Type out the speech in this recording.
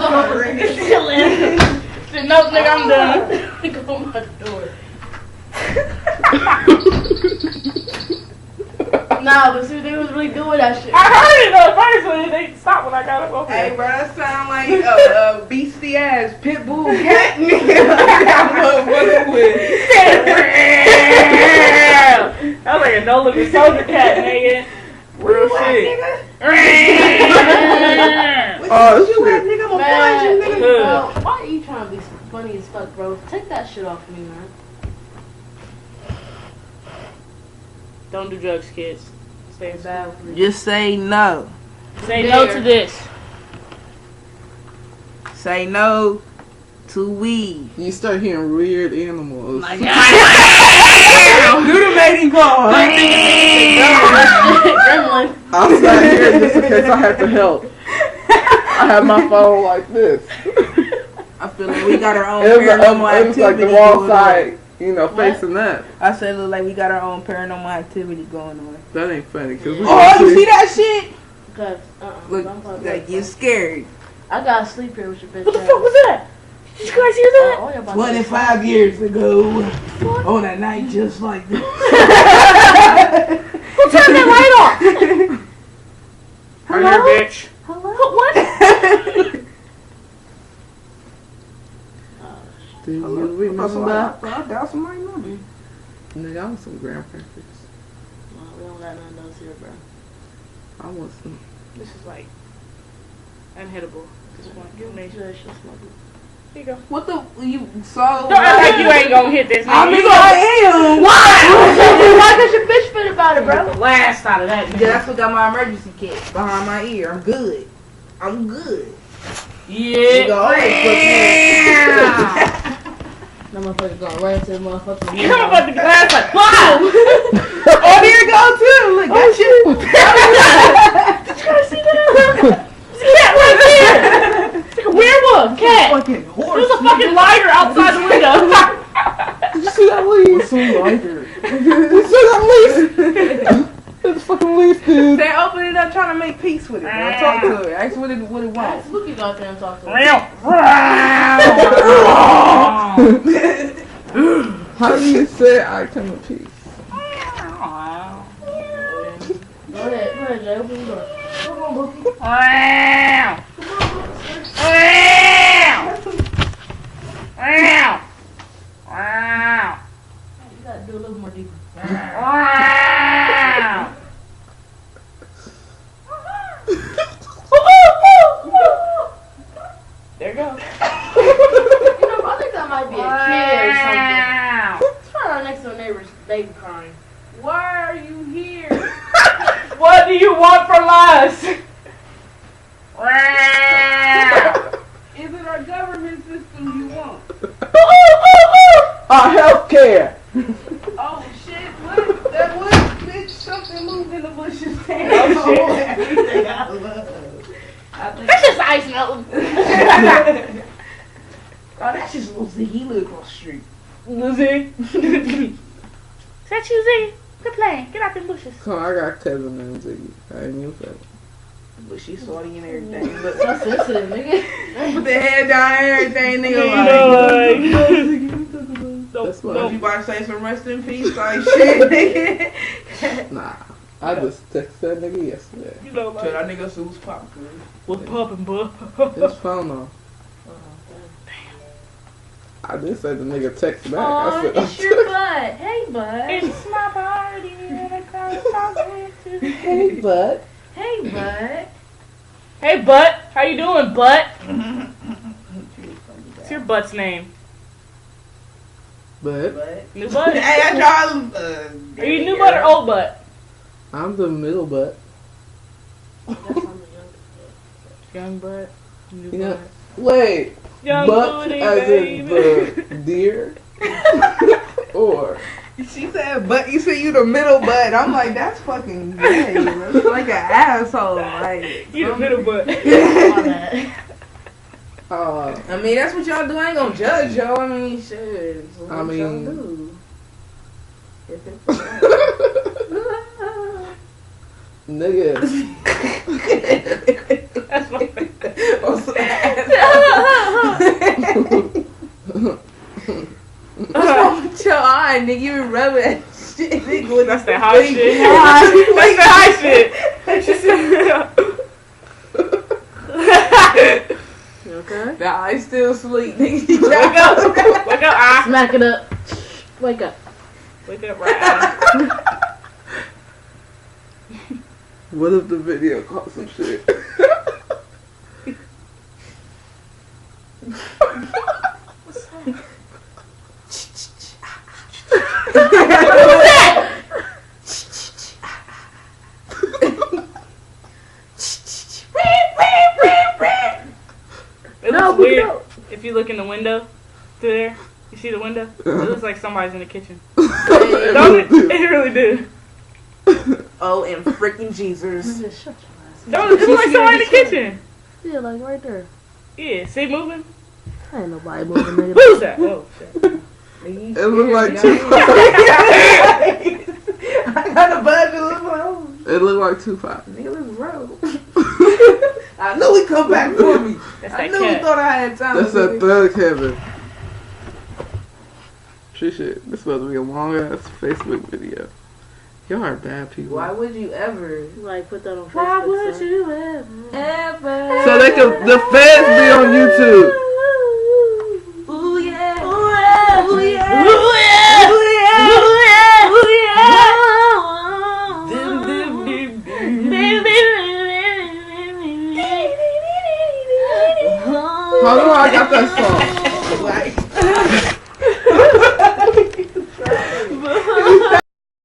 Chilling. No, nigga, I'm done. Go on my door. Nah, but see, they was really doing that shit. I heard it though first when they stopped when I got up. Okay. Hey, bro, that sound like beastie ass pit bull cat nigga. That was like a no limit soldier cat, nigga. Real shit. What you at, nigga? I'm Man, you, nigga. bro, why are you trying to be funny as fuck, bro? Take that shit off me, man. Don't do drugs, kids. Stay in Bad. Just say no. Say no to this. Say no to weed. You start hearing weird animals. Do the mating call. Gremlin. I'm not here just in case I have to help. I have my phone like this. I feel like we got our own It was paranormal like activity the wall going side, you know, What? facing that. I said it look like we got our own paranormal activity going on. That ain't funny. Cause we Oh, you see that shit? Cause, Look, like you scared. I gotta sleep here with your bitch. What the fuck was that? Did you guys hear that? 25 years ago, on a night just like this. Who turned that light off? Hello? Right here, bitch. Hello? What? Do you remember? I doubt somebody know me. Nigga, I want some graham crackers. Well, we don't got none of those here, bro. I want some. This is like unhittable at this point. Give me that shit, smoke it. Here you go. What the you so? Don't act like you ain't gonna hit this. I nigga. mean, You I am. Why does your bitch fit about it, bro? the last out of that. Yeah, that's what got my emergency kit behind my ear. I'm good. I'm good. Yeah. Go, That motherfucker going right into the motherfucker. Come about the glass like wow. oh, there you go too. Look, that shit. Did you guys see that? There's a cat right there. It's like a werewolf cat. Fucking horse. There's a fucking lighter outside the window. Did you see that leaf? Some lighter. Did you see that leaf? That's fucking leaf, dude. They open it up trying to make peace with it. Bro. Talk to it. Ask what it wants. Spooky go out there and talk to him. How do you say I come in peace? Go ahead, Jay. Open the door. Come on, Bookie. You gotta do a little more deeper. There you go. You know, I think that might be a kid or something. Let's try our next door neighbor's baby crying. Why are you here? What do you want from us? Is it our government system you want? Our health care. Oh shit! What? That was bitch. Something moved in the bushes. Oh, shit. Everything I love. That's just ice melting. Oh, that's just little Z. He live across the street. Lizzie. Is that you, Z? Quit playing. Get out the bushes. Come on, I got cousin named Ziggy. I ain't knew that. But she's salty and everything. But So sensitive, nigga. put the head down and everything, nigga. That's Like, why. you about to say some rest in peace, like shit, nigga. Nah. I just texted that nigga yesterday. You know, Tell that like, nigga Sue's poppin'. what's poppin', bud? His phone off. I did say the nigga text back. I Oh, said, it's your butt. Hey, bud. It's my party and I gotta talk to you. hey, bud. Hey, bud. Hey, butt. How you doing, butt? What's your butt's name? But New butt? Hey, I tried. Are you new butt or old butt? I'm the middle butt. Young butt. New Yeah. butt. Wait. Young Butt booty, as baby. in the deer? or She said, but you said you the middle butt. I'm like, that's fucking gay. That's like an asshole. Like, You the middle butt. My bad. uh I mean, that's what y'all do. I ain't gonna judge y'all. I mean, shit. So what I mean- y'all do? If it's nigga. That's my favorite. What's that? What's wrong with your eye, nigga? You been rubbing that shit, nigga. That's that high shit. That's that high shit. You okay? The eye's still asleep, nigga. Wake up. Wake up, eye. Smack it up. Wake up. Wake up, right eye. What if the video caught some shit? It looks weird if you look in the window through there. You see the window? It looks like somebody's in the kitchen. Don't it? It really do. Oh, and freaking Jesus. Just shut your ass. Don't it look like somebody in the kitchen? Yeah, like right there. Yeah, see moving? Ain't nobody moving, nigga. Who's that? Oh, shit. It looked like Tupac. I got a budget. Look like, oh, It looked like Tupac. nigga, let's roll. I knew he'd come back for me. That's I that knew he cat. thought I had time. That's that thug Kevin. Shit. This supposed to be a long ass Facebook video. Y'all are bad people. Why would you ever? Like, put that on Facebook. Why would son. you ever? So they could, the feds be on YouTube.